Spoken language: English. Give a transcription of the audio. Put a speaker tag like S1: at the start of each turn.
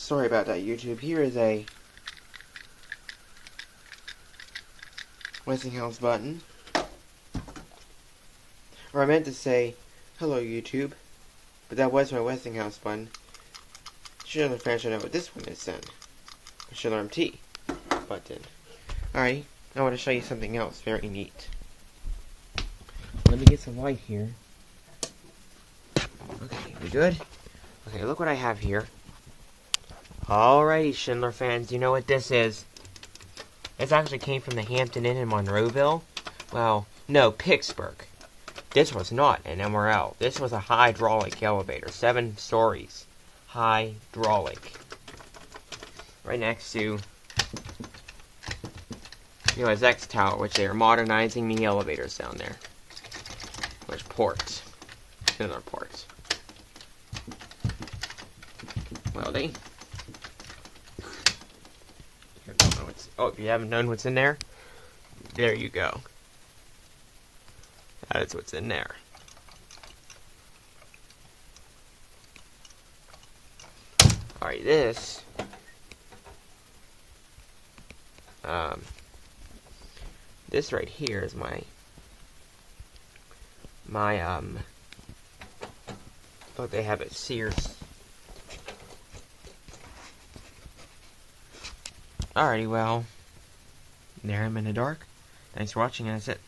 S1: Sorry about that, YouTube. Here is a Westinghouse button. Or I meant to say, hello YouTube. But that was my Westinghouse button. Schindler fans should know what this one is then. Schindler MT button. Alright, I want to show you something else very neat. Let me get some light here. Okay, we good? Okay, look what I have here. Alrighty, Schindler fans, you know what this is? This actually came from the Hampton Inn in Monroeville. Well, no, Pittsburgh. This was not an MRL. This was a hydraulic elevator. 7 stories. Hydraulic. Right next to USX Tower, which they are modernizing the elevators down there. Which port? Another port. Welding. Oh, if you haven't known what's in there, there you go. That is what's in there. Alright, this right here is look, they have it Sears. Alrighty, well, there I'm in the dark. Thanks for watching, and that's it.